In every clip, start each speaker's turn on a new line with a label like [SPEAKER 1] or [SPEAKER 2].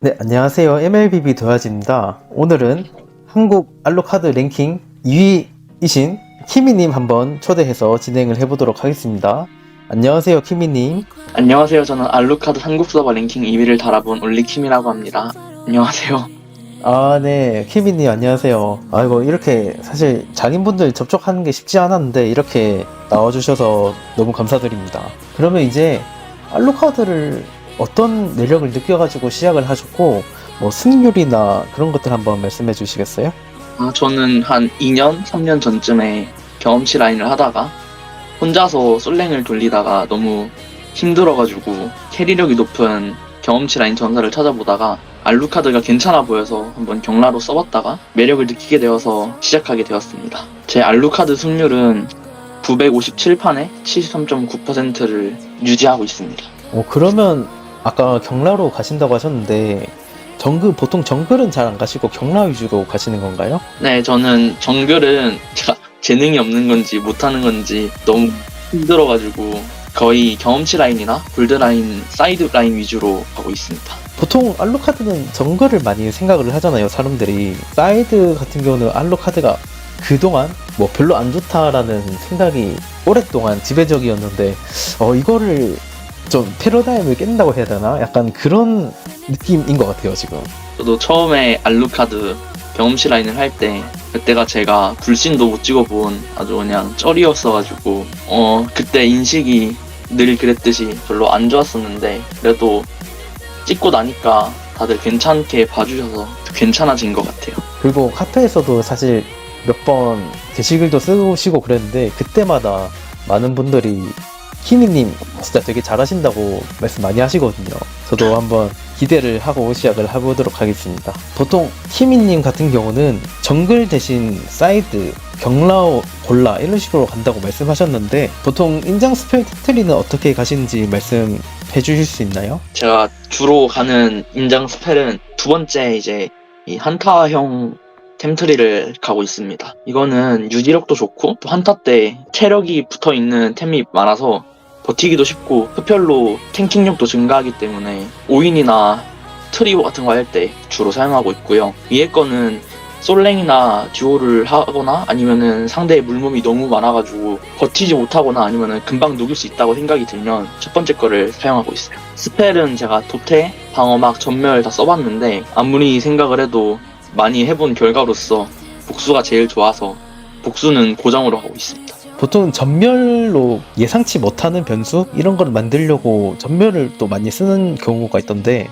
[SPEAKER 1] 네, 안녕하세요. MLBB 도야지입니다. 오늘은 한국 알로카드 랭킹 2위이신 키미님 한번 초대해서 진행을 해보도록 하겠습니다. 안녕하세요, 키미님.
[SPEAKER 2] 안녕하세요. 저는 알루카드 한국 서버 랭킹 2위를 달아본 올리킴이라고 합니다. 안녕하세요.
[SPEAKER 1] 네, 키미님 안녕하세요. 아이고, 이렇게 사실 장인분들 접촉하는 게 쉽지 않았는데 이렇게 나와주셔서 너무 감사드립니다. 그러면 이제 알로카드를 어떤 매력을 느껴가지고 시작을 하셨고, 뭐 승률이나 그런 것들 한번 말씀해 주시겠어요?
[SPEAKER 2] 저는 한 2년, 3년 전쯤에 경험치 라인을 하다가 혼자서 솔랭을 돌리다가 너무 힘들어가지고 캐리력이 높은 경험치 라인 전사를 찾아보다가 알루카드가 괜찮아 보여서 한번 경라로 써봤다가 매력을 느끼게 되어서 시작하게 되었습니다. 제 알루카드 승률은 957판에 73.9%를 유지하고 있습니다.
[SPEAKER 1] 그러면 아까 경라로 가신다고 하셨는데 보통 정글은 잘 안 가시고 경라 위주로 가시는 건가요?
[SPEAKER 2] 네, 저는 정글은 제가 재능이 없는 건지 못하는 건지 너무 힘들어가지고 거의 경험치 라인이나 골드 라인, 사이드 라인 위주로 가고 있습니다.
[SPEAKER 1] 보통 알로카드는 정글을 많이 생각을 하잖아요, 사람들이. 사이드 같은 경우는 알로카드가 그동안 뭐 별로 안 좋다라는 생각이 오랫동안 지배적이었는데 이거를 좀 패러다임을 깬다고 해야 되나? 약간 그런 느낌인 것 같아요, 지금.
[SPEAKER 2] 저도 처음에 알루카드 경험치 라인을 할 때 그때가 제가 불신도 못 찍어본 아주 그냥 쩔이었어가지고 그때 인식이 늘 그랬듯이 별로 안 좋았었는데 그래도 찍고 나니까 다들 괜찮게 봐주셔서 괜찮아진 것 같아요.
[SPEAKER 1] 그리고 카페에서도 사실 몇 번 게시글도 쓰시고 그랬는데 그때마다 많은 분들이 키미님 진짜 되게 잘하신다고 말씀 많이 하시거든요. 저도 한번 기대를 하고 시작을 해보도록 하겠습니다. 보통 키미님 같은 경우는 정글 대신 사이드, 경라오, 골라 이런 식으로 간다고 말씀하셨는데 보통 인장 스펠 템트리는 어떻게 가시는지 말씀해 주실 수 있나요?
[SPEAKER 2] 제가 주로 가는 인장 스펠은 두 번째 이제 이 한타형 템트리를 가고 있습니다. 이거는 유지력도 좋고 또 한타 때 체력이 붙어있는 템이 많아서 버티기도 쉽고 흡혈로 탱킹력도 증가하기 때문에 5인이나 트리오 같은 거 할 때 주로 사용하고 있고요. 위에 거는 솔랭이나 듀오를 하거나 아니면은 상대의 물몸이 너무 많아가지고 버티지 못하거나 아니면은 금방 녹일 수 있다고 생각이 들면 첫 번째 거를 사용하고 있어요. 스펠은 제가 도태, 방어막, 전멸 다 써봤는데 아무리 생각을 해도 많이 해본 결과로서 복수가 제일 좋아서 복수는 고정으로 하고 있습니다.
[SPEAKER 1] 보통 전멸로 예상치 못하는 변수 이런 걸 만들려고 전멸을 또 많이 쓰는 경우가 있던데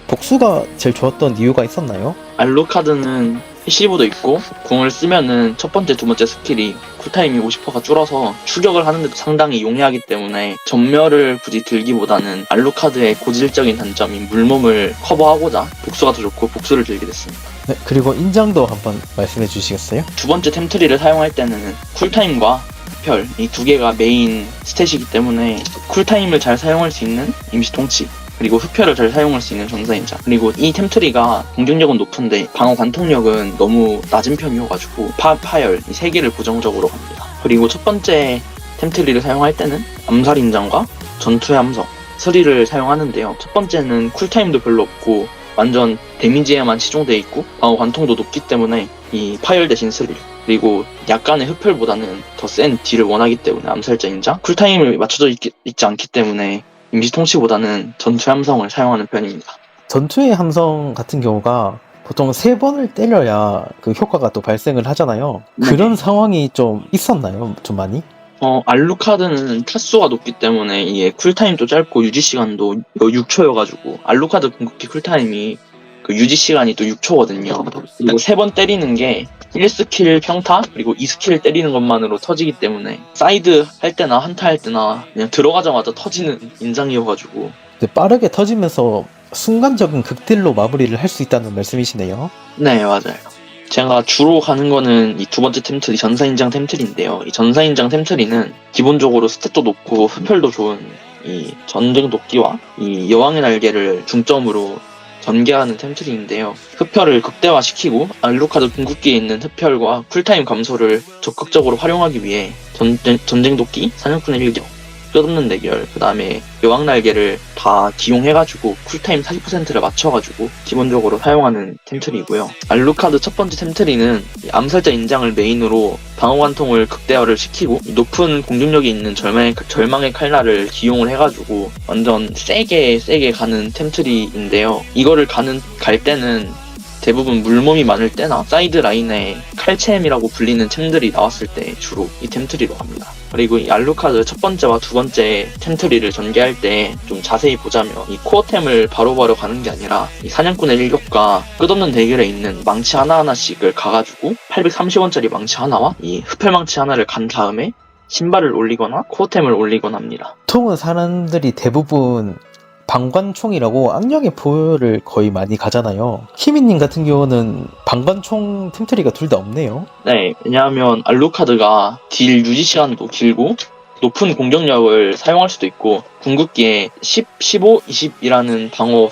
[SPEAKER 1] 복수가 제일 좋았던 이유가 있었나요?
[SPEAKER 2] 알로카드는 패시브도 있고 궁을 쓰면은 첫 번째, 두 번째 스킬이 쿨타임이 50%가 줄어서 추격을 하는데도 상당히 용이하기 때문에 전멸을 굳이 들기보다는 알로카드의 고질적인 단점인 물몸을 커버하고자 복수가 더 좋고 복수를 들게 됐습니다.
[SPEAKER 1] 네, 그리고 인장도 한번 말씀해 주시겠어요?
[SPEAKER 2] 두 번째 템트리를 사용할 때는 쿨타임과 흡혈 이 두 개가 메인 스탯이기 때문에 쿨타임을 잘 사용할 수 있는 임시 통치 그리고 흡혈을 잘 사용할 수 있는 전사인자 그리고 이 템트리가 공격력은 높은데 방어 관통력은 너무 낮은 편이어가지고 파열 이 세 개를 고정적으로 갑니다. 그리고 첫 번째 템트리를 사용할 때는 암살인장과 전투의 함성 스리를 사용하는데요. 첫 번째는 쿨타임도 별로 없고 완전 데미지에만 치중되어 있고 방어 관통도 높기 때문에 이 파열 대신 스릴 그리고 약간의 흡혈보다는 더 센 딜을 원하기 때문에 암살자 인장 쿨타임을 맞춰져 있지 않기 때문에 임시 통치보다는 전투 함성을 사용하는 편입니다.
[SPEAKER 1] 전투의 함성 같은 경우가 보통 3번을 때려야 그 효과가 또 발생을 하잖아요.
[SPEAKER 2] 네.
[SPEAKER 1] 그런 상황이 좀 있었나요? 좀 많이?
[SPEAKER 2] 알루카드는 타수가 높기 때문에 이게 쿨타임도 짧고 유지 시간도 6초여가지고 알루카드 궁극기 쿨타임이 그 유지 시간이 또 6초거든요. 그리고 3번 때리는 게 1스킬 평타 그리고 2스킬 때리는 것만으로 터지기 때문에 사이드 할 때나 한타 할 때나 그냥 들어가자마자 터지는 인장이어가지고
[SPEAKER 1] 빠르게 터지면서 순간적인 극딜로 마무리를 할 수 있다는 말씀이시네요.
[SPEAKER 2] 네 맞아요. 제가 주로 가는 거는 이 두 번째 템트리 전사인장 템트리인데요. 이 전사인장 템트리는 기본적으로 스탯도 높고 흡혈도 좋은 이 전쟁 도끼와 이 여왕의 날개를 중점으로 전개하는 템트리인데요. 흡혈을 극대화시키고 알루카드 궁극기에 있는 흡혈과 쿨타임 감소를 적극적으로 활용하기 위해 전쟁 도끼, 사냥꾼의 일격 끝없는 대결, 그 다음에 여왕날개를 다 기용해가지고 쿨타임 40%를 맞춰가지고 기본적으로 사용하는 템트리고요. 알루카드 첫 번째 템트리는 암살자 인장을 메인으로 방어관통을 극대화를 시키고 높은 공격력이 있는 절망의 칼날을 기용을 해가지고 완전 세게 가는 템트리인데요. 이거를 갈 때는 대부분 물몸이 많을 때나 사이드 라인에 칼챔이라고 불리는 챔들이 나왔을 때 주로 이 템트리로 갑니다. 그리고 이 알루카드 첫 번째와 두 번째 템트리를 전개할 때 좀 자세히 보자면 이 코어템을 바로바로 가는 게 아니라 이 사냥꾼의 일격과 끝없는 대결에 있는 망치 하나하나씩을 가가지고 830원짜리 망치 하나와 이 흡혈망치 하나를 간 다음에 신발을 올리거나 코어템을 올리거나 합니다.
[SPEAKER 1] 보통은 사람들이 대부분 방관총이라고 악령의 포효를 거의 많이 가잖아요. 키미님 같은 경우는 방관총 템트리가 둘 다 없네요.
[SPEAKER 2] 네, 왜냐하면 알루카드가 딜 유지 시간도 길고 높은 공격력을 사용할 수도 있고 궁극기에 10, 15, 20이라는 방어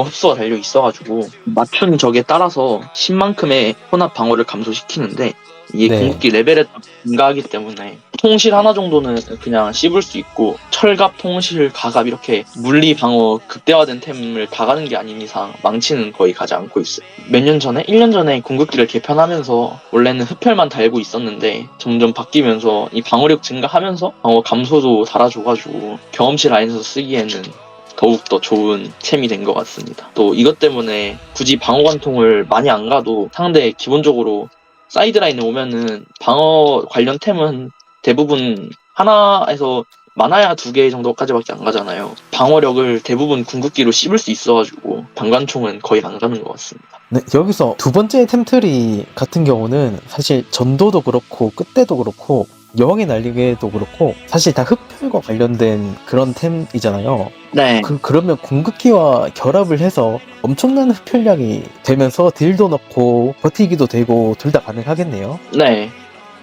[SPEAKER 2] 흡수가 달려 있어가지고 맞춘 적에 따라서 10만큼의 혼합 방어를 감소시키는데 이게
[SPEAKER 1] 네.
[SPEAKER 2] 궁극기 레벨에 증가하기 때문에 통실 하나 정도는 그냥 씹을 수 있고 철갑, 통실, 가갑 이렇게 물리 방어 극대화된 템을 다 가는 게 아닌 이상 망치는 거의 가지 않고 있어요. 몇 년 전에 1년 전에 궁극기를 개편하면서 원래는 흡혈만 달고 있었는데 점점 바뀌면서 이 방어력 증가하면서 방어 감소도 사라져가지고 경험치 라인에서 쓰기에는 더욱더 좋은 챔이 된 것 같습니다. 또 이것 때문에 굳이 방어관통을 많이 안 가도 상대 기본적으로 사이드라인에 오면은 방어 관련 템은 대부분 하나에서 많아야 2개 정도까지밖에 안 가잖아요. 방어력을 대부분 궁극기로 씹을 수 있어가지고 방관총은 거의 안 가는 것 같습니다.
[SPEAKER 1] 네, 여기서 두 번째 템트리 같은 경우는 사실 전도도 그렇고 끝대도 그렇고 여왕의 날개도 그렇고 사실 다 흡혈과 관련된 그런 템이잖아요.
[SPEAKER 2] 네.
[SPEAKER 1] 그러면 궁극기와 결합을 해서 엄청난 흡혈량이 되면서 딜도 넣고 버티기도 되고 둘 다 가능하겠네요.
[SPEAKER 2] 네.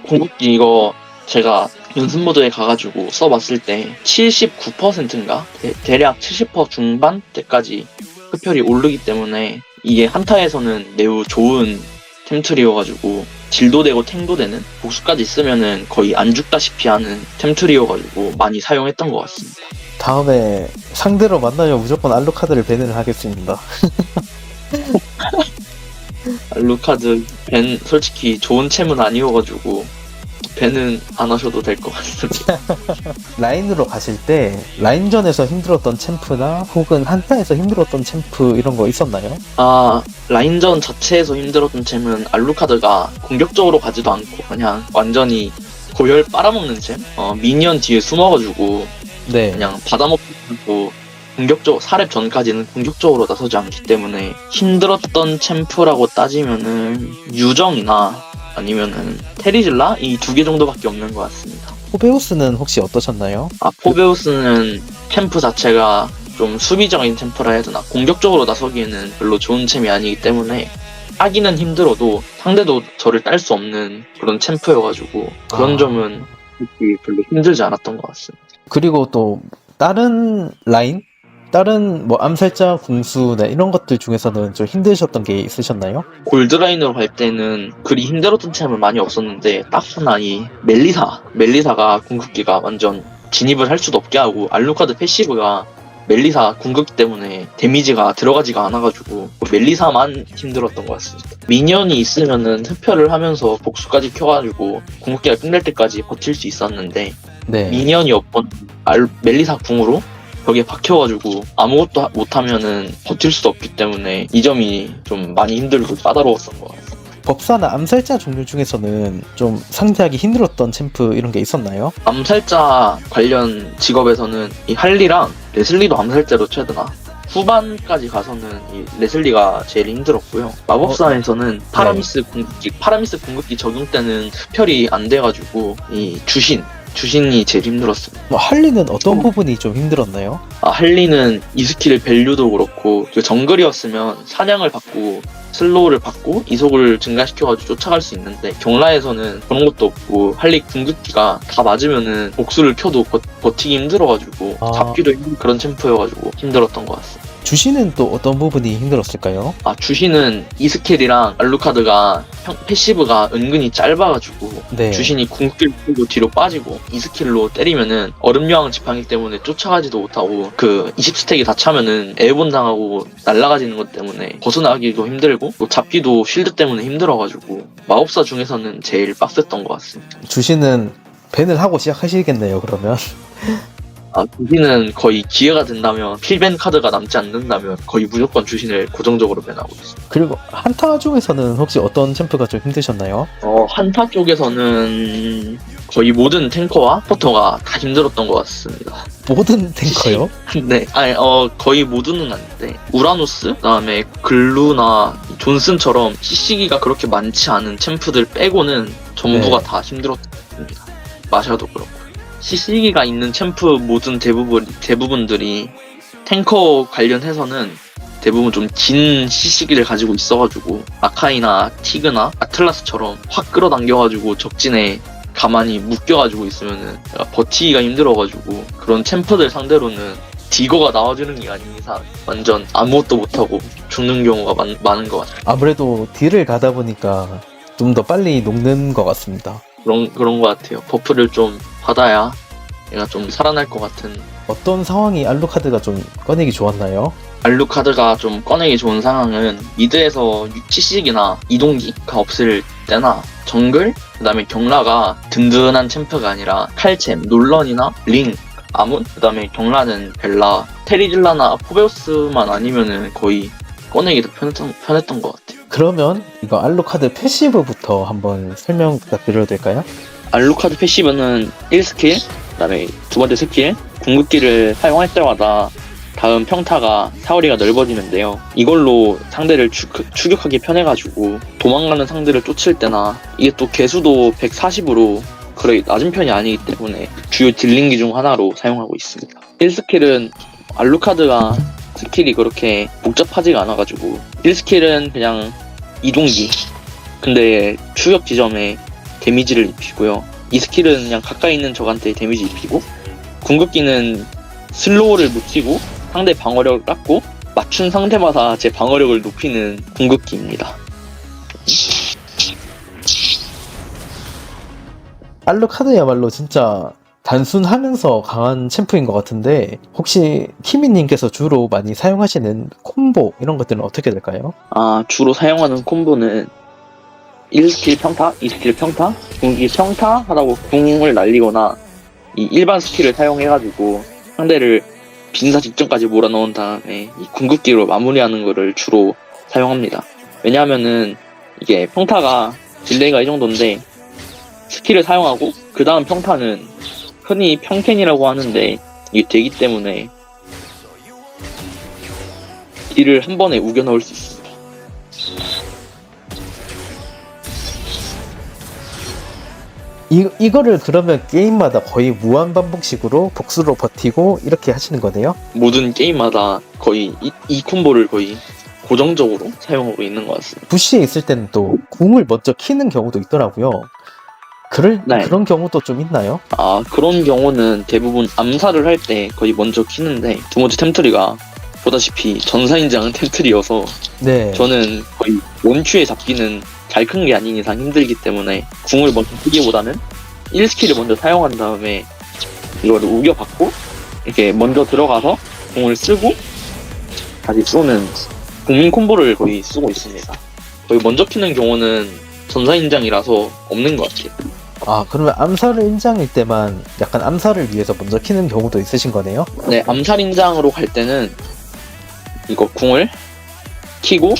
[SPEAKER 2] 궁극기 이거 제가 연습 모드에 가가지고 써봤을 때 79%인가? 대략 70% 중반 때까지 흡혈이 오르기 때문에 이게 한타에서는 매우 좋은 템트리여가지고 딜도 되고 탱도 되는 복수까지 있으면은 거의 안 죽다시피 하는 템트리여가지고 많이 사용했던 것 같습니다.
[SPEAKER 1] 다음에 상대로 만나면 무조건 알루카드를 밴을 하겠습니다.
[SPEAKER 2] 알루카드 밴 솔직히 좋은 챔은 아니어가지고 밴은 안 하셔도 될 것 같습니다.
[SPEAKER 1] 라인으로 가실 때 라인전에서 힘들었던 챔프나 혹은 한타에서 힘들었던 챔프 이런 거 있었나요?
[SPEAKER 2] 라인전 자체에서 힘들었던 챔은 알루카드가 공격적으로 가지도 않고 그냥 완전히 고열 빨아먹는 챔? 미니언 뒤에 숨어가지고
[SPEAKER 1] 네.
[SPEAKER 2] 그냥 받아먹고 공격적 4렙 전까지는 공격적으로 나서지 않기 때문에 힘들었던 챔프라고 따지면은 유정이나 아니면은 테리즐라 이 2개 정도밖에 없는 것 같습니다.
[SPEAKER 1] 포베우스는 혹시 어떠셨나요?
[SPEAKER 2] 포베우스는 챔프 자체가 좀 수비적인 챔프라 해야 되나 공격적으로 나서기에는 별로 좋은 챔이 아니기 때문에 따기는 힘들어도 상대도 저를 딸 수 없는 그런 챔프여가지고 그런 점은 별로 힘들지 않았던 것 같습니다.
[SPEAKER 1] 그리고 또 다른 라인? 다른 뭐 암살자 궁수나 이런 것들 중에서는 좀 힘드셨던 게 있으셨나요?
[SPEAKER 2] 골드라인으로 갈 때는 그리 힘들었던 챔은 많이 없었는데 딱 하나 이 멜리사가 궁극기가 완전 진입을 할 수도 없게 하고 알루카드 패시브가 멜리사 궁극기 때문에 데미지가 들어가지가 않아가지고 멜리사만 힘들었던 것 같습니다. 미니언이 있으면은 흡혈을 하면서 복수까지 켜가지고 궁극기가 끝날 때까지 버틸 수 있었는데
[SPEAKER 1] 네.
[SPEAKER 2] 미니언이 없건 멜리사 궁으로 벽에 박혀가지고 아무것도 못하면은 버틸 수도 없기 때문에 이 점이 좀 많이 힘들고 까다로웠던 것 같아요.
[SPEAKER 1] 법사나 암살자 종류 중에서는 좀 상대하기 힘들었던 챔프 이런 게 있었나요?
[SPEAKER 2] 암살자 관련 직업에서는 이 할리랑 레슬리도 암살자로 쳐야 되나? 후반까지 가서는 이 레슬리가 제일 힘들었고요. 마법사에서는 파라미스 궁극기 적용 때는 흡혈이 안 돼가지고 이 주신이 제일 힘들었습니다.
[SPEAKER 1] 뭐 할리는 어떤 부분이 좀 힘들었나요?
[SPEAKER 2] 할리는 이 스킬의 밸류도 그렇고 정글이었으면 사냥을 받고 슬로우를 받고 이속을 증가시켜가지고 쫓아갈 수 있는데 경라에서는 그런 것도 없고 할리 궁극기가 다 맞으면은 복수를 켜도 버티기 힘들어가지고 잡기도 힘든 그런 챔프여가지고 힘들었던 것 같습니다.
[SPEAKER 1] 주시는 또 어떤 부분이 힘들었을까요?
[SPEAKER 2] 주신은 이 스킬이랑 알루카드가 패시브가 은근히 짧아가지고
[SPEAKER 1] 네.
[SPEAKER 2] 주신이 궁극기를 쓰고 뒤로 빠지고 이 스킬로 때리면은 얼음여왕 지팡이 때문에 쫓아가지도 못하고 그 20스택이 다 차면은 에어본 당하고 날아가지는 것 때문에 벗어나기도 힘들고 또 잡기도 쉴드 때문에 힘들어가지고 마법사 중에서는 제일 빡셌던 것 같습니다.
[SPEAKER 1] 주시는 밴을 하고 시작하시겠네요, 그러면.
[SPEAKER 2] 주신은 거의 기회가 된다면 필밴 카드가 남지 않는다면 거의 무조건 주신을 고정적으로 밴하고 있습니다.
[SPEAKER 1] 그리고 한타 중에서는 혹시 어떤 챔프가 좀 힘드셨나요?
[SPEAKER 2] 한타 쪽에서는 거의 모든 탱커와 포터가 다 힘들었던 것 같습니다.
[SPEAKER 1] 모든 탱커요?
[SPEAKER 2] 네, 거의 모두는 아닌데 우라노스, 그다음에 글루나 존슨처럼 CC기가 그렇게 많지 않은 챔프들 빼고는 전부가
[SPEAKER 1] 네.
[SPEAKER 2] 다 힘들었습니다. 마샤도 그렇고. CC기가 있는 챔프 모든 대부분들이 탱커 관련해서는 대부분 좀 긴 CC기를 가지고 있어가지고 아카이나 티그나 아틀라스처럼 확 끌어당겨가지고 적진에 가만히 묶여가지고 있으면은 버티기가 힘들어가지고 그런 챔프들 상대로는 디거가 나와주는 게 아닌 이상 완전 아무것도 못하고 죽는 경우가 많은 것 같아요.
[SPEAKER 1] 아무래도 딜을 가다 보니까 좀 더 빨리 녹는 것 같습니다.
[SPEAKER 2] 그런 것 같아요. 버프를 좀 받아야 얘가 좀 살아날 것 같은.
[SPEAKER 1] 어떤 상황이 알루카드가 좀 꺼내기 좋았나요?
[SPEAKER 2] 알루카드가 좀 꺼내기 좋은 상황은 미드에서 CC기나 이동기가 없을 때나 정글, 그 다음에 경라가 든든한 챔프가 아니라 칼챔, 놀런이나 링, 아문, 그 다음에 경라는 벨라, 테리질라나 포베우스만 아니면은 거의 꺼내기 더 편했던 것 같아요.
[SPEAKER 1] 그러면 이거 알루카드 패시브부터 한번 설명 부탁드려도 될까요?
[SPEAKER 2] 알루카드 패시브는 1스킬, 그 다음에 두 번째 스킬, 궁극기를 사용할 때마다 다음 평타가 사거리가 넓어지는데요. 이걸로 상대를 추격하기 편해가지고 도망가는 상대를 쫓을 때나 이게 또 개수도 140으로 그렇게 낮은 편이 아니기 때문에 주요 딜링기 중 하나로 사용하고 있습니다. 1스킬은 알루카드가 스킬이 그렇게 복잡하지가 않아가지고 1스킬은 그냥 이동기, 근데 추격 지점에 데미지를 입히고요. 2스킬은 그냥 가까이 있는 적한테 데미지 입히고, 궁극기는 슬로우를 묻히고 상대 방어력을 깎고 맞춘 상대마다 제 방어력을 높이는 궁극기입니다.
[SPEAKER 1] 알루카드야말로 진짜 단순하면서 강한 챔프인 것 같은데 혹시 키미님께서 주로 많이 사용하시는 콤보 이런 것들은 어떻게 될까요?
[SPEAKER 2] 주로 사용하는 콤보는 1스킬 평타, 2스킬 평타, 궁극기 평타 하다고 궁을 날리거나 이 일반 스킬을 사용해가지고 상대를 빈사 직전까지 몰아넣은 다음에 이 궁극기로 마무리하는 거를 주로 사용합니다. 왜냐하면은 이게 평타가 딜레이가 이 정도인데 스킬을 사용하고 그 다음 평타는 흔히 평캔이라고 하는데 이게 되기 때문에 딜을 한 번에 우겨 넣을 수 있습니다.
[SPEAKER 1] 이거를 그러면 게임마다 거의 무한 반복식으로 복수로 버티고 이렇게 하시는 거네요?
[SPEAKER 2] 모든 게임마다 거의 이 콤보를 거의 고정적으로 사용하고 있는 것 같습니다.
[SPEAKER 1] 부시에 있을 때는 또 궁을 먼저 키는 경우도 있더라고요.
[SPEAKER 2] 네.
[SPEAKER 1] 그런 경우도 좀 있나요?
[SPEAKER 2] 그런 경우는 대부분 암살을 할 때 거의 먼저 키는데 두 번째 템트리가 보다시피 전사인장은 템트리여서
[SPEAKER 1] 네.
[SPEAKER 2] 저는 거의 원큐에 잡기는 잘 큰 게 아닌 이상 힘들기 때문에 궁을 먼저 쓰기보다는 1스킬을 먼저 사용한 다음에 이거를 우겨받고 이렇게 먼저 들어가서 궁을 쓰고 다시 쏘는 국민 콤보를 거의 쓰고 있습니다. 거의 먼저 키는 경우는 전사인장이라서 없는 것 같아요.
[SPEAKER 1] 그러면 암살을 인장일 때만 약간 암살을 위해서 먼저 키는 경우도 있으신 거네요?
[SPEAKER 2] 네, 암살인장으로 갈 때는 이거 궁을 키고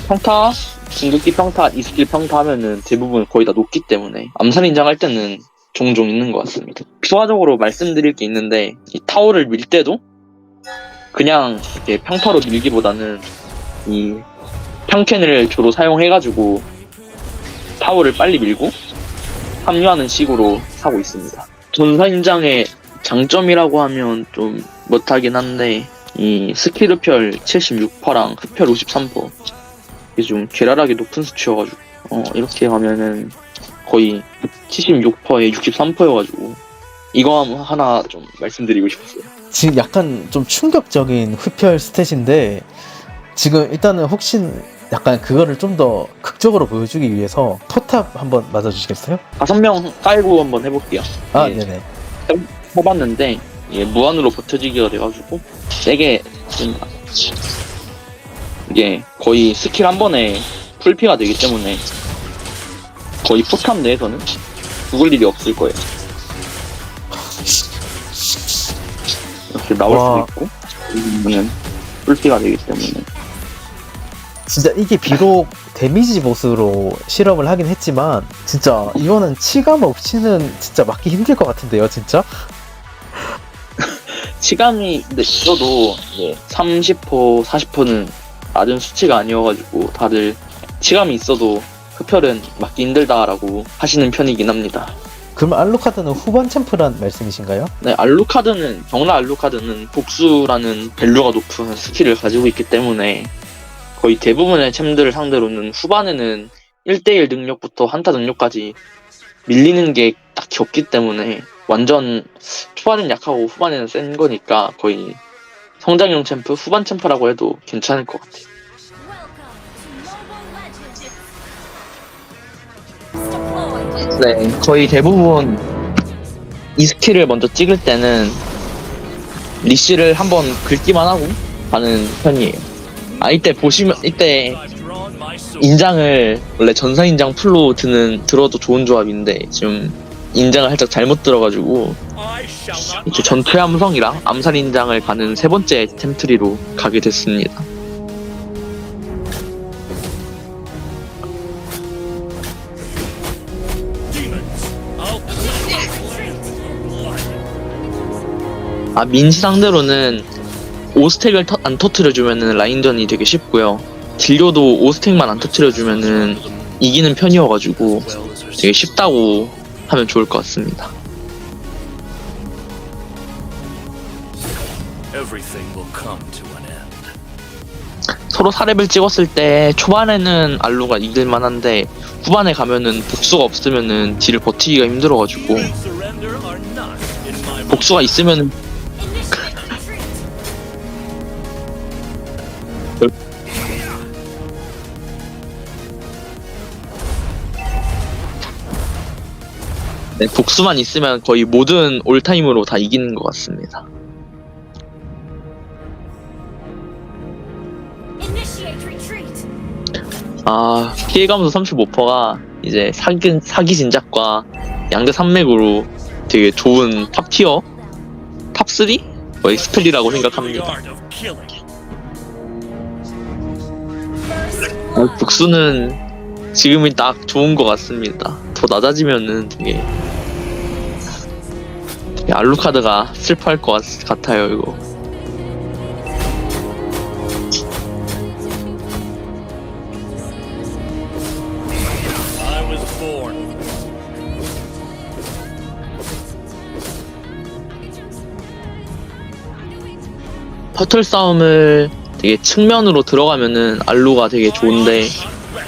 [SPEAKER 2] 평타, 궁극기 평타, 2스킬 평타 하면은 대부분 거의 다 녹기 때문에 암살인장 할 때는 종종 있는 것 같습니다. 추가적으로 말씀드릴 게 있는데 이 타워를 밀 때도 그냥 이렇게 평타로 밀기보다는 이 평캔을 주로 사용해가지고 타워를 빨리 밀고 합류하는 식으로 하고 있습니다. 전사인장의 장점이라고 하면 좀 못하긴 한데 이 스킬 흡혈 76%랑 흡혈 53% 이게 좀 괴랄하게 높은 수치여가지고 이렇게 가면은 거의 76%에 63%여가지고 이거 하나 좀 말씀드리고 싶었어요.
[SPEAKER 1] 지금 약간 좀 충격적인 흡혈 스탯인데 지금 일단은 혹시 약간 그거를 좀 더 극적으로 보여주기 위해서 토탑 한번 맞아주시겠어요?
[SPEAKER 2] 5명 깔고 한번 해볼게요.
[SPEAKER 1] 아
[SPEAKER 2] 예,
[SPEAKER 1] 네네.
[SPEAKER 2] 해봤는데 이게 무한으로 버텨지기가 돼가지고 세게 씁니다. 이게 거의 스킬 한 번에 풀피가 되기 때문에 거의 포탑 내에서는 죽을 일이 없을 거예요. 이렇게 나올
[SPEAKER 1] 와.
[SPEAKER 2] 수도 있고 이거는 풀피가 되기 때문에
[SPEAKER 1] 진짜 이게 비록 데미지 보스로 실험을 하긴 했지만 진짜 이거는 치감 없이는 진짜 맞기 힘들 것 같은데요 진짜?
[SPEAKER 2] 치감이 있어도 30%, 40%는 낮은 수치가 아니어가지고 다들 치감이 있어도 흡혈은 맞기 힘들다라고 하시는 편이긴 합니다.
[SPEAKER 1] 그럼 알루카드는 후반 챔프란 말씀이신가요?
[SPEAKER 2] 네, 알루카드는 경라 알루카드는 복수라는 밸류가 높은 스킬을 가지고 있기 때문에 거의 대부분의 챔들을 상대로는 후반에는 1대1 능력부터 한타 능력까지 밀리는 게 딱히 없기 때문에 완전 초반엔 약하고 후반에는 센 거니까 거의 성장형 챔프, 후반 챔프라고 해도 괜찮을 것 같아요. 네, 거의 대부분 이 스킬을 먼저 찍을 때는 리시를 한번 긁기만 하고 가는 편이에요. 이때 보시면 이때 인장을 원래 전사 인장 풀로 들어도 좋은 조합인데 지금 인장을 살짝 잘못 들어가지고 이제 전투 함성이랑 암살 인장을 가는 세 번째 템트리로 가게 됐습니다. 민시 상대로는 5스택을 안 터트려주면은 라인전이 되게 쉽고요. 딜료도 5스택만 안 터트려주면은 이기는 편이어가지고 되게 쉽다고 하면 좋을 것 같습니다. 서로 4렙을 찍었을 때 초반에는 알루가 이길만한데 후반에 가면은 복수가 없으면은 딜을 버티기가 힘들어가지고 복수가 있으면은 네, 복수만 있으면 거의 모든 올타임으로 다 이기는 것 같습니다. 피해감도 35%가 이제 사기 진작과 양대 산맥으로 되게 좋은 탑티어? 탑3? 거의 스펠이라고 생각합니다. 복수는 지금이 딱 좋은 것 같습니다. 더 낮아지면은 되게 알루카드가 슬퍼할 것 같아요, 이거. 퍼틀 싸움을 되게 측면으로 들어가면은 알루가 되게 좋은데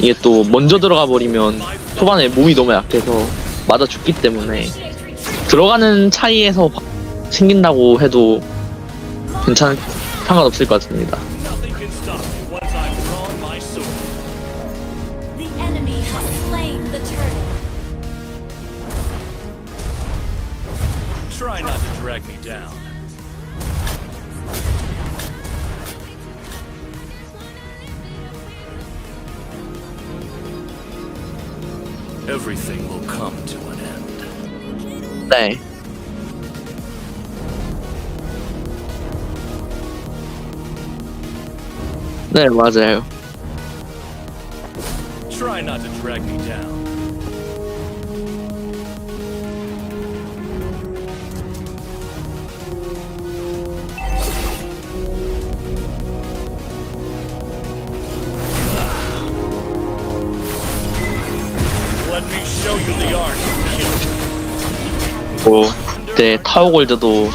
[SPEAKER 2] 이게 또 먼저 들어가 버리면 초반에 몸이 너무 약해서 맞아 죽기 때문에 들어가는 차이에서 생긴다고 해도 상관없을 것 같습니다.
[SPEAKER 3] Try not to drag me down. Everything will come to an end.
[SPEAKER 2] 네. 네, 맞아요.
[SPEAKER 3] Try not to drag me down. Let me show you the art of killing.
[SPEAKER 2] 그때 타워골드도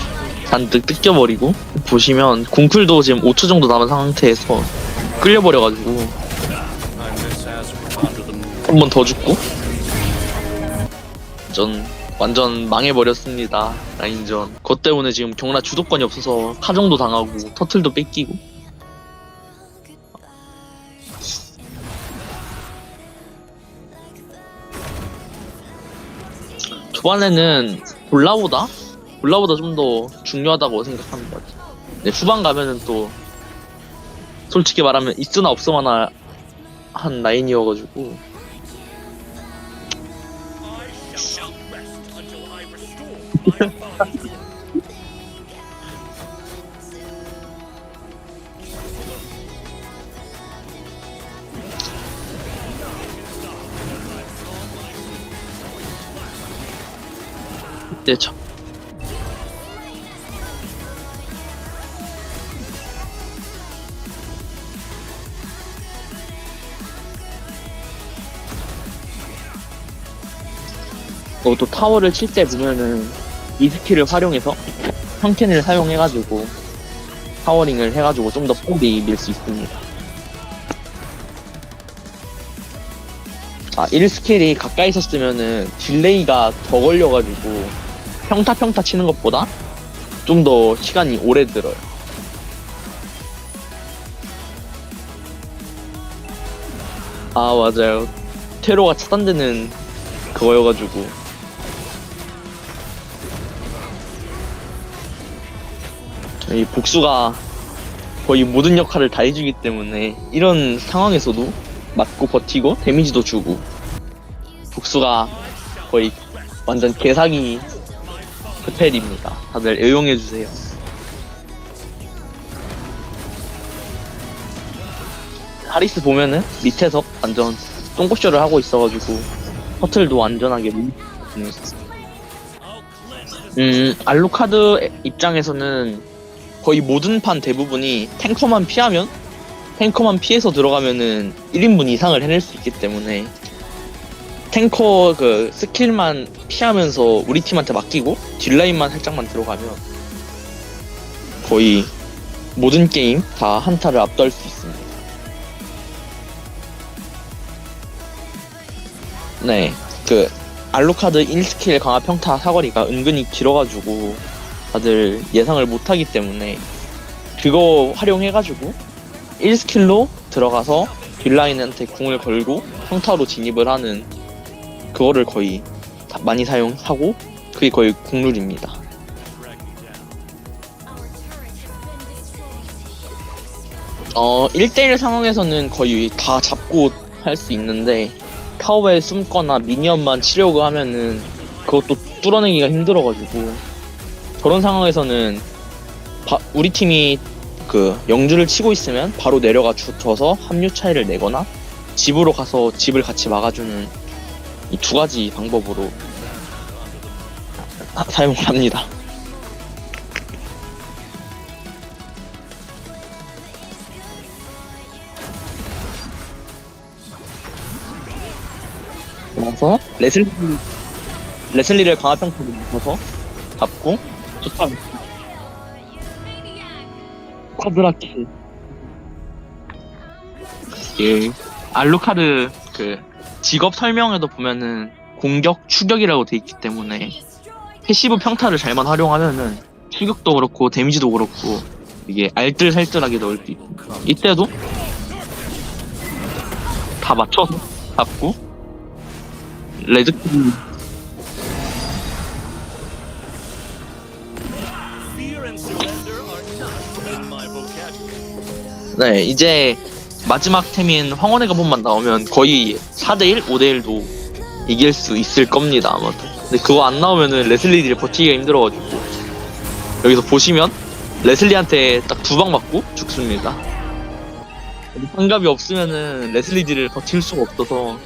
[SPEAKER 2] 잔뜩 뜯겨버리고 보시면 궁쿨도 지금 5초 정도 남은 상태에서 끌려버려가지고
[SPEAKER 3] I'm Miss Hazard. Onto the moon.
[SPEAKER 2] 한 번 더 죽고 전 완전 망해버렸습니다. 라인전. 그것 때문에 지금 경라 주도권이 없어서 카정도 당하고 터틀도 뺏기고. 초반에는 볼라보다 좀 더 중요하다고 생각합니다. 네, 후반 가면은 또 솔직히 말하면 있으나 없으나 한 라인이어가지고
[SPEAKER 3] I shall not rest until I restore my father's
[SPEAKER 2] 네, 참. 또 타워를 칠 때 보면은 이 스킬을 활용해서 형캔을 사용해가지고 타워링을 해가지고 좀 더 빨리 밀 수 있습니다. 1스킬이 가까이 있었으면은 딜레이가 더 걸려가지고 평타 치는 것보다 좀 더 시간이 오래 들어요. 맞아요. 테러가 차단되는 그거여가지고 이 복수가 거의 모든 역할을 다 해주기 때문에 이런 상황에서도 맞고 버티고 데미지도 주고 복수가 거의 완전 개사기 스펠입니다. 다들 애용해주세요. 하리스 보면은 밑에서 완전 똥꼬쇼를 하고 있어가지고 터틀도 안전하게 알루카드 입장에서는 거의 모든 판 대부분이 탱커만 피해서 들어가면은 1인분 이상을 해낼 수 있기 때문에 탱커 그 스킬만 피하면서 우리 팀한테 맡기고 딜라인만 살짝만 들어가면 거의 모든 게임 다 한타를 압도할 수 있습니다. 네, 그 알루카드 1스킬 강화 평타 사거리가 은근히 길어가지고 다들 예상을 못하기 때문에 그거 활용해가지고 1스킬로 들어가서 딜라인한테 궁을 걸고 평타로 진입을 하는 그거를 거의 많이 사용하고 그게 거의 국룰입니다. 1대1 상황에서는 거의 다 잡고 할 수 있는데 타워에 숨거나 미니언만 치려고 하면은 그것도 뚫어내기가 힘들어가지고 저런 상황에서는 우리 팀이 그 영주를 치고 있으면 바로 내려가 줘서 합류 차이를 내거나 집으로 가서 집을 같이 막아주는 이 두 가지 방법으로 사용을 합니다. 그래서 레슬리를 강화평타로 묶어서 잡고 좋다. 쿼드라킬. 예. 알루카드 그 직업 설명에도 보면은 공격, 추격이라고 돼 있기 때문에 패시브 평타를 잘만 활용하면은 추격도 그렇고 데미지도 그렇고 이게 알뜰살뜰하게 넣을 수 있고 이때도 다 맞춰서 잡고 레드키드
[SPEAKER 3] fear and surrender are not in my vocabulary.
[SPEAKER 2] 네, 이제 마지막 템인 황혼의 가본만 나오면 거의 4대1, 5대1도 이길 수 있을 겁니다, 아마도. 근데 그거 안 나오면은 레슬리들이 버티기가 힘들어가지고. 여기서 보시면, 레슬리한테 딱 2방 맞고 죽습니다. 환갑이 없으면은 레슬리들을 버틸 수가 없어서,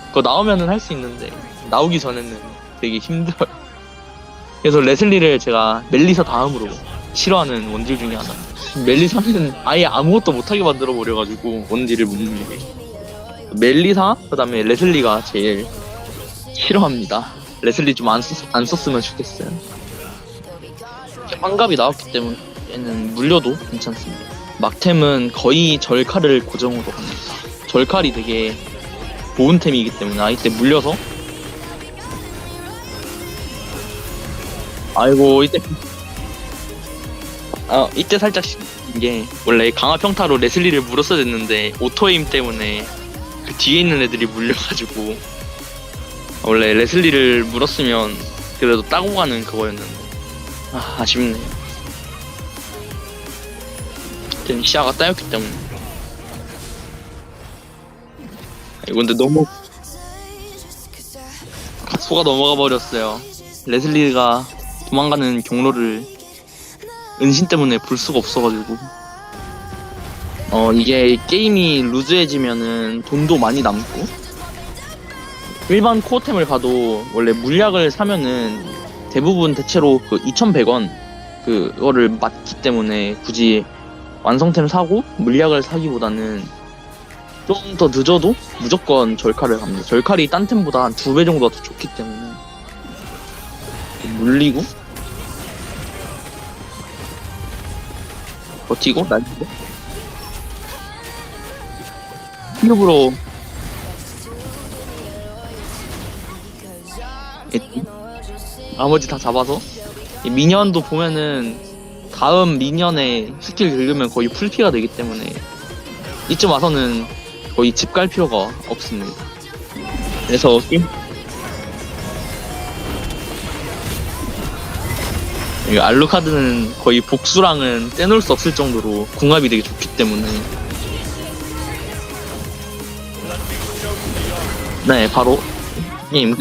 [SPEAKER 2] 그거 나오면은 할 수 있는데, 나오기 전에는 되게 힘들어요. 그래서 레슬리를 제가 멜리사 다음으로 싫어하는 원딜 중에 하나. 멜리사는 아예 아무것도 못하게 만들어 버려가지고 원딜을 못 밀게. 멜리사 그 다음에 레슬리가 제일 싫어합니다. 레슬리 좀 안 썼으면 좋겠어요. 환갑이 나왔기 때문에는 물려도 괜찮습니다. 막템은 거의 절칼을 고정으로 합니다. 절칼이 되게 좋은 템이기 때문에 아이때 물려서 아이고 이때 살짝 이게 원래 강화 평타로 레슬리를 물었어야 됐는데 오토에임 때문에 그 뒤에 있는 애들이 물려가지고 원래 레슬리를 물었으면 그래도 따고 가는 그거였는데 아쉽네요. 그땐 시야가 따였기 때문에. 이거 근데 너무 속아 넘어가 버렸어요. 레슬리가 도망가는 경로를 은신 때문에 볼 수가 없어가지고. 이게 게임이 루즈해지면은 돈도 많이 남고 일반 코어템을 가도 원래 물약을 사면은 대부분 대체로 그 2,100원 그거를 맞기 때문에 굳이 완성템 사고 물약을 사기보다는 좀 더 늦어도 무조건 절칼을 갑니다. 절칼이 딴 템보다 한 2배 정도가 더 좋기 때문에 물리고 버티고 날리고 힐업으로 나머지 다 잡아서 이 미니언도 보면은 다음 미니언에 스킬 긁으면 거의 풀피가 되기 때문에 이쯤 와서는 거의 집 갈 필요가 없습니다. 그래서 이 알루카드는 거의 복수랑은 떼놓을 수 없을 정도로 궁합이 되게 좋기 때문에 네 바로 게임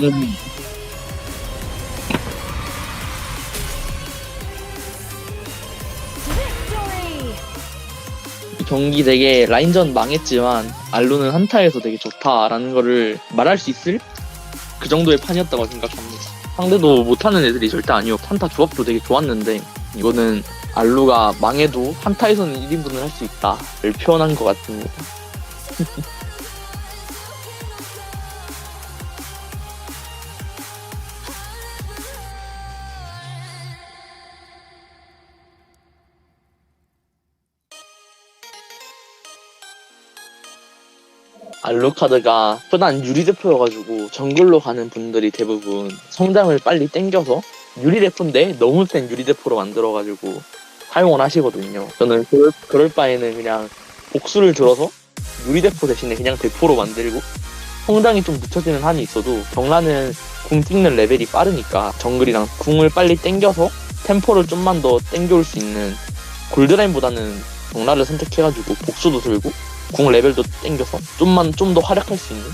[SPEAKER 2] 경기 되게 라인전 망했지만 알루는 한타에서 되게 좋다라는 거를 말할 수 있을 그 정도의 판이었다고 생각합니다. 상대도 못하는 애들이 절대 아니었고 한타 조합도 되게 좋았는데 이거는 알루가 망해도 한타에서는 1인분을 할 수 있다를 표현한 것 같습니다. 알루카드가 흔한 유리대포여가지고 정글로 가는 분들이 대부분 성장을 빨리 땡겨서 유리대포인데 너무 센 유리대포로 만들어가지고 사용을 하시거든요. 저는 그럴 바에는 그냥 복수를 들어서 유리대포 대신에 그냥 대포로 만들고 성장이 좀 늦춰지는 한이 있어도 경라는 궁 찍는 레벨이 빠르니까 정글이랑 궁을 빨리 땡겨서 템포를 좀만 더 땡겨올 수 있는 골드라인보다는 경라를 선택해가지고 복수도 들고 궁 레벨도 땡겨서 좀 더 활약할 수 있는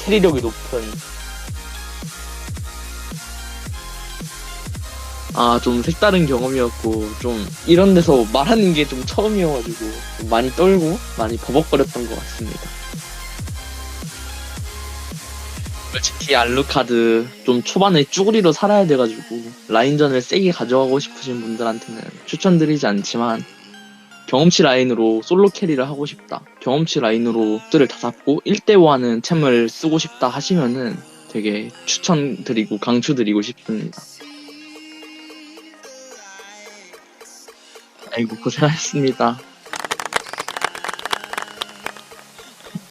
[SPEAKER 2] 캐리력이 높은 좀 색다른 경험이었고 좀 이런 데서 말하는 게 좀 처음이어가지고 좀 많이 떨고 많이 버벅거렸던 것 같습니다. 솔직히 알루카드 좀 초반에 쭈구리로 살아야 돼가지고 라인전을 세게 가져가고 싶으신 분들한테는 추천드리지 않지만 경험치 라인으로 솔로 캐리를 하고 싶다, 경험치 라인으로 뜰을 다 잡고 1대5 하는 챔을 쓰고 싶다 하시면은 되게 추천드리고 강추드리고 싶습니다. 아이고 고생하셨습니다.